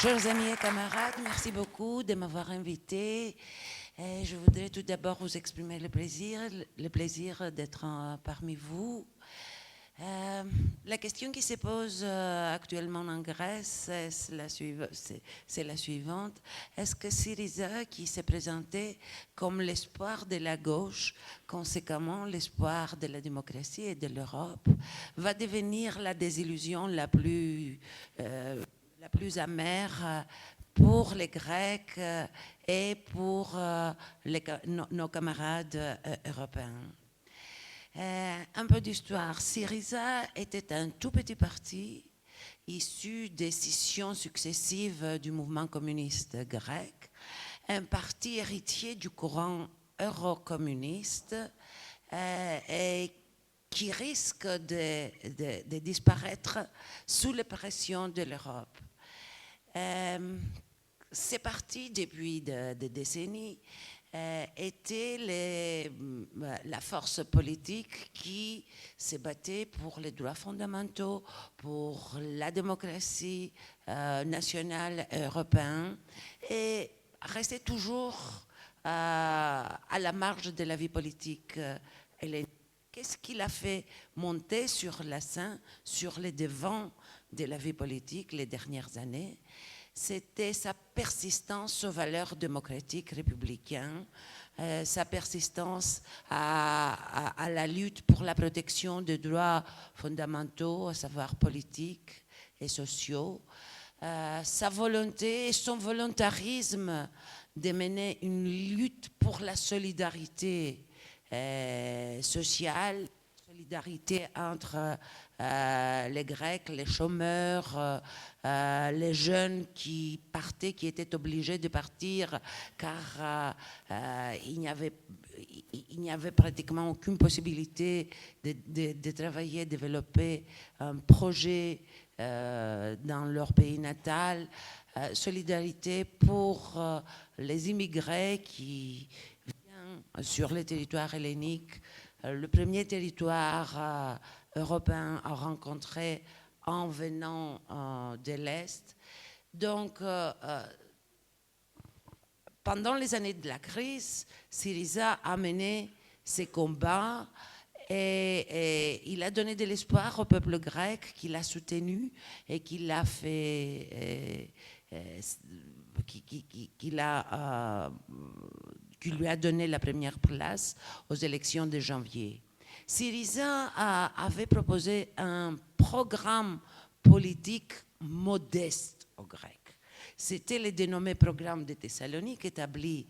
Chers amis et camarades, merci beaucoup de m'avoir invité. Et je voudrais tout d'abord vous exprimer le plaisir d'être parmi vous. La question qui se pose actuellement en Grèce, c'est la suivante. Est-ce que Syriza, qui s'est présenté comme l'espoir de la gauche, conséquemment l'espoir de la démocratie et de l'Europe, va devenir la désillusion la plus amère pour les Grecs et pour nos camarades européens? Un peu d'histoire. Syriza était un tout petit parti issu des scissions successives du mouvement communiste grec, un parti héritier du courant eurocommuniste et qui risque de disparaître sous la pression de l'Europe. Ces partis, depuis des décennies, était la force politique qui se battait pour les droits fondamentaux, pour la démocratie nationale et européenne, et restait toujours à la marge de la vie politique hellénique. Qu'est-ce qui l'a fait monter sur la scène, sur les devants de la vie politique les dernières années? C'était sa persistance aux valeurs démocratiques républicaines, sa persistance à la lutte pour la protection des droits fondamentaux, à savoir politiques et sociaux, sa volonté et son volontarisme de mener une lutte pour la solidarité sociale, solidarité entre les Grecs, les chômeurs, les jeunes qui partaient, qui étaient obligés de partir car il n'y avait pratiquement aucune possibilité de travailler, développer un projet dans leur pays natal. Solidarité pour les immigrés qui viennent sur le territoire hellénique, le premier territoire européen à rencontrer en venant de l'Est. Donc, pendant les années de la crise, Syriza a mené ses combats et il a donné de l'espoir au peuple grec, qui l'a soutenu et qui l'a fait, qui lui a donné la première place aux élections de janvier. Syriza avait proposé un programme politique modeste aux Grecs. C'était le dénommé programme de Thessalonique établi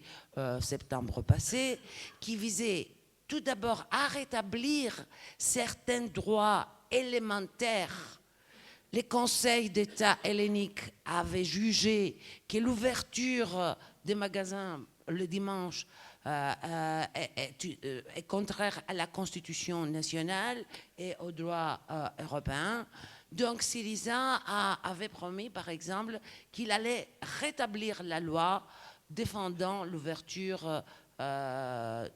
septembre passé, qui visait tout d'abord à rétablir certains droits élémentaires. Les conseils d'État helléniques avaient jugé que l'ouverture des magasins le dimanche est contraire à la Constitution nationale et aux droits européens. Donc Syriza avait promis, par exemple, qu'il allait rétablir la loi défendant l'ouverture des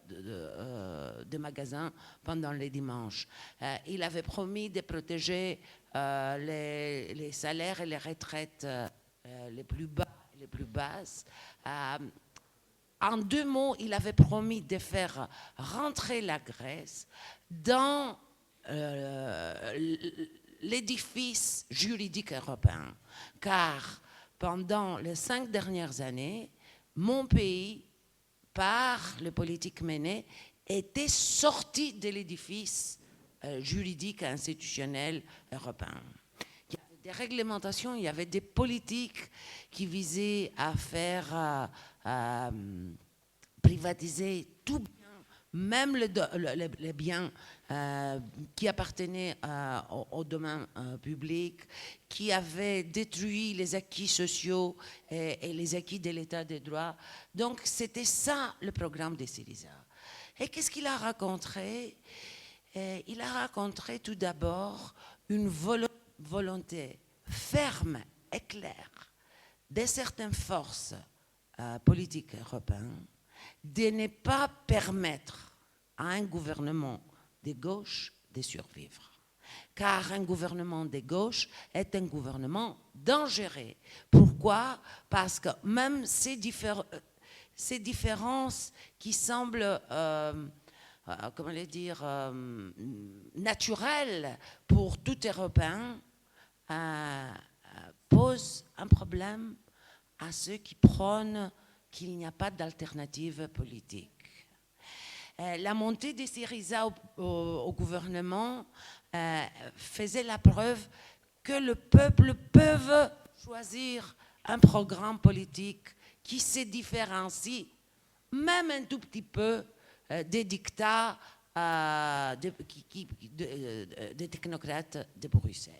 magasins pendant les dimanches. Il avait promis de protéger les salaires et les retraites les plus bas et les plus basses. En deux mots, il avait promis de faire rentrer la Grèce dans l'édifice juridique européen. Car pendant les 5 dernières années, mon pays, par les politiques menées, était sorti de l'édifice juridique et institutionnel européen. Il y avait des réglementations, il y avait des politiques qui visaient à faire privatiser tout bien, même les biens qui appartenaient au domaine public, qui avaient détruit les acquis sociaux et les acquis de l'état de droit. Donc c'était ça le programme de Syriza. Et qu'est-ce qu'il a raconté? Il a raconté tout d'abord une volonté ferme et claire de certaines forces politiques européennes de ne pas permettre à un gouvernement de gauche de survivre. Car un gouvernement de gauche est un gouvernement dangereux. Pourquoi? Pourquoi? Parce que même ces différences qui semblent, comment le dire, naturelles pour tout Européen, posent un problème à ceux qui prônent qu'il n'y a pas d'alternative politique. La montée des Syriza au gouvernement faisait la preuve que le peuple peut choisir un programme politique qui se différencie même un tout petit peu des dictats des technocrates de Bruxelles.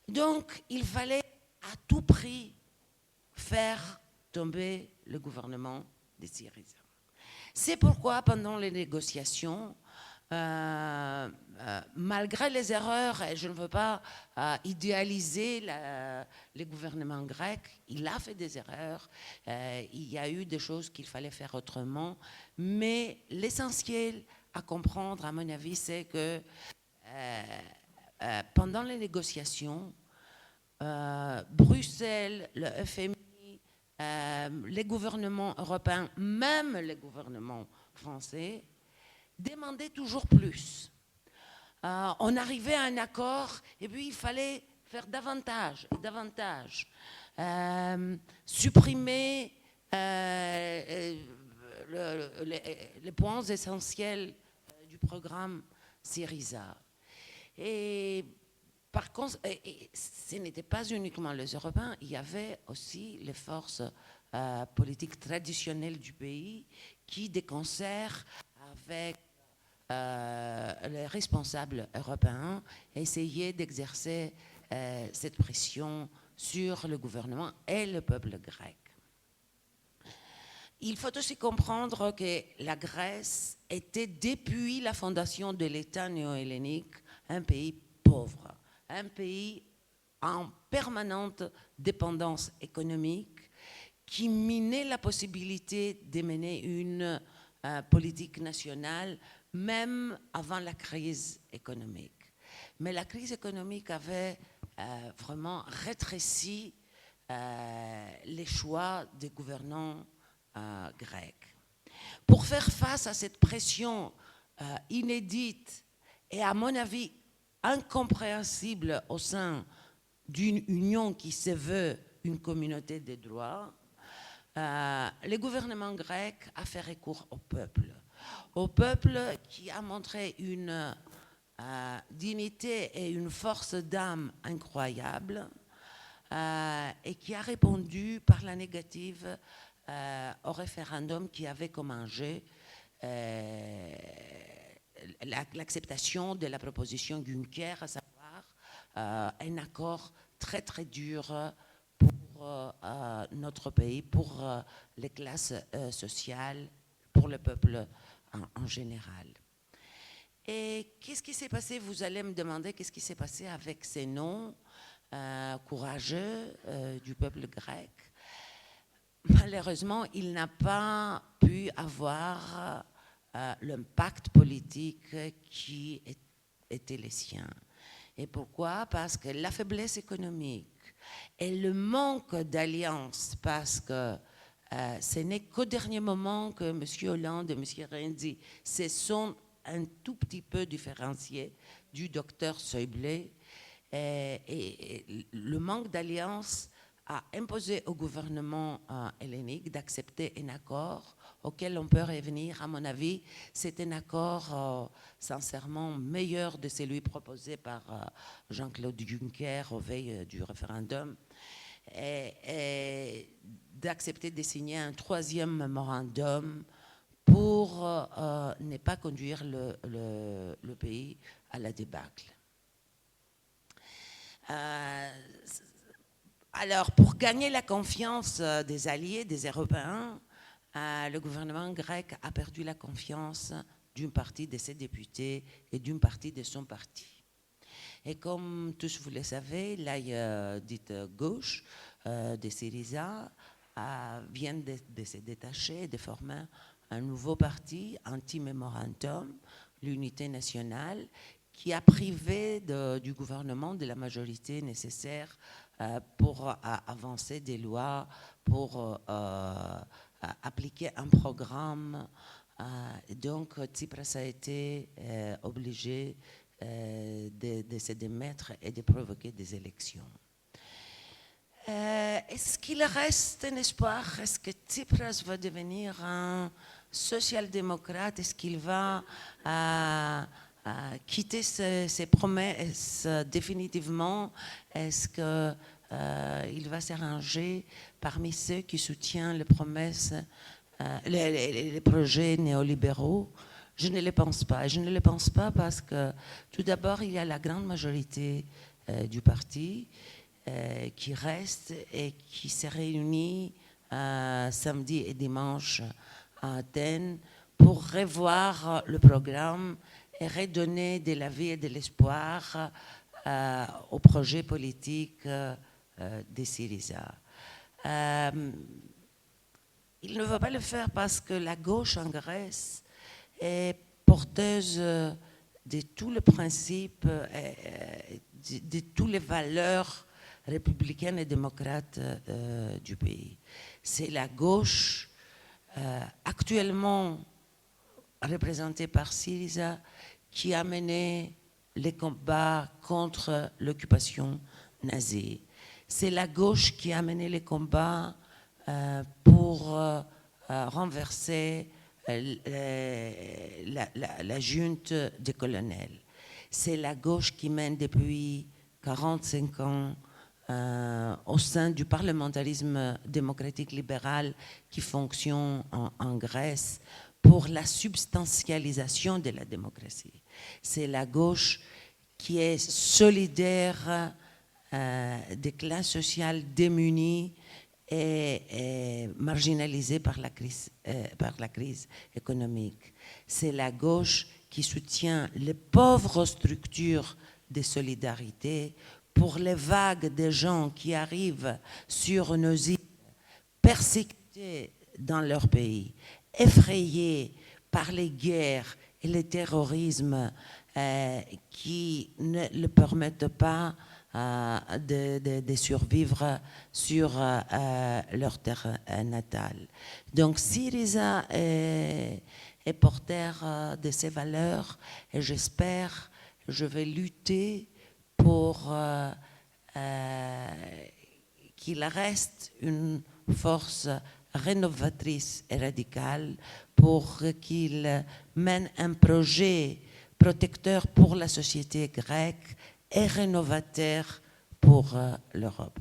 Donc, il fallait à tout prix faire tomber le gouvernement des Syriza. C'est pourquoi, pendant les négociations, malgré les erreurs, et je ne veux pas idéaliser le gouvernement grec, il a fait des erreurs, il y a eu des choses qu'il fallait faire autrement, mais l'essentiel à comprendre, à mon avis, c'est que pendant les négociations, Bruxelles, le FMI, les gouvernements européens, même les gouvernements français, demandaient toujours plus. On arrivait à un accord et puis il fallait faire davantage et davantage. Supprimer les points essentiels du programme Syriza. Et par contre, ce n'était pas uniquement les Européens, il y avait aussi les forces politiques traditionnelles du pays qui, de concert avec les responsables européens, essayaient d'exercer cette pression sur le gouvernement et le peuple grec. Il faut aussi comprendre que la Grèce était, depuis la fondation de l'État néo-hellénique, un pays pauvre, un pays en permanente dépendance économique qui minait la possibilité de mener une politique nationale même avant la crise économique. Mais la crise économique avait vraiment rétréci les choix des gouvernants grecs. Pour faire face à cette pression inédite et à mon avis incompréhensible au sein d'une union qui se veut une communauté des droits, le gouvernement grec a fait recours au peuple qui a montré une dignité et une force d'âme incroyables et qui a répondu par la négative au référendum qui avait comme enjeu l'acceptation de la proposition Juncker, à savoir un accord très très dur pour notre pays, pour les classes sociales, pour le peuple en général. Et qu'est-ce qui s'est passé? Vous allez me demander qu'est-ce qui s'est passé avec ces noms courageux du peuple grec. Malheureusement, il n'a pas pu avoir l'impact politique qui était le sien. Et pourquoi? Parce que la faiblesse économique et le manque d'alliance, parce que ce n'est qu'au dernier moment que M. Hollande et M. Renzi se sont un tout petit peu différenciés du docteur Schäuble. Et le manque d'alliance a imposé au gouvernement hellénique d'accepter un accord auquel on peut revenir. À mon avis, c'est un accord sincèrement meilleur de celui proposé par Jean-Claude Juncker au veille du référendum, et d'accepter de signer un troisième mémorandum pour ne pas conduire le pays à la débâcle. Alors, pour gagner la confiance des alliés, des Européens, le gouvernement grec a perdu la confiance d'une partie de ses députés et d'une partie de son parti. Et comme tous vous le savez, l'aile dite gauche de Syriza vient de se détacher et de former un nouveau parti anti-mémorandum, l'Unité nationale, qui a privé du gouvernement de la majorité nécessaire pour avancer des lois, pour appliquer un programme. Donc, Tsipras a été obligé de se démettre et de provoquer des élections. Est-ce qu'il reste un espoir? Est-ce que Tsipras va devenir un social-démocrate? Est-ce qu'il va quitter ses promesses définitivement? Est-ce qu'il va s'arranger parmi ceux qui soutiennent les promesses, les projets néolibéraux? Je ne le pense pas. Je ne le pense pas parce que tout d'abord, il y a la grande majorité du parti qui reste et qui se réunit samedi et dimanche à Athènes pour revoir le programme et redonner de la vie et de l'espoir au projet politique de Syriza. Il ne va pas le faire parce que la gauche en Grèce est porteuse de tous les principes, de toutes les valeurs républicaine et démocrate du pays. C'est la gauche actuellement représentée par Syriza qui a mené les combats contre l'occupation nazie. C'est la gauche qui a mené les combats pour renverser la junte des colonels. C'est la gauche qui mène depuis 45 ans au sein du parlementarisme démocratique libéral qui fonctionne en Grèce pour la substantialisation de la démocratie. C'est la gauche qui est solidaire des classes sociales démunies et marginalisées par la crise économique. C'est la gauche qui soutient les pauvres structures de solidarité pour les vagues de gens qui arrivent sur nos îles, persécutés dans leur pays, effrayés par les guerres et le terrorisme qui ne le permettent pas de survivre sur leur terre natale. Donc Syriza est porteur de ces valeurs et j'espère, je vais lutter pour qu'il reste une force rénovatrice et radicale, pour qu'il mène un projet protecteur pour la société grecque et rénovateur pour l'Europe.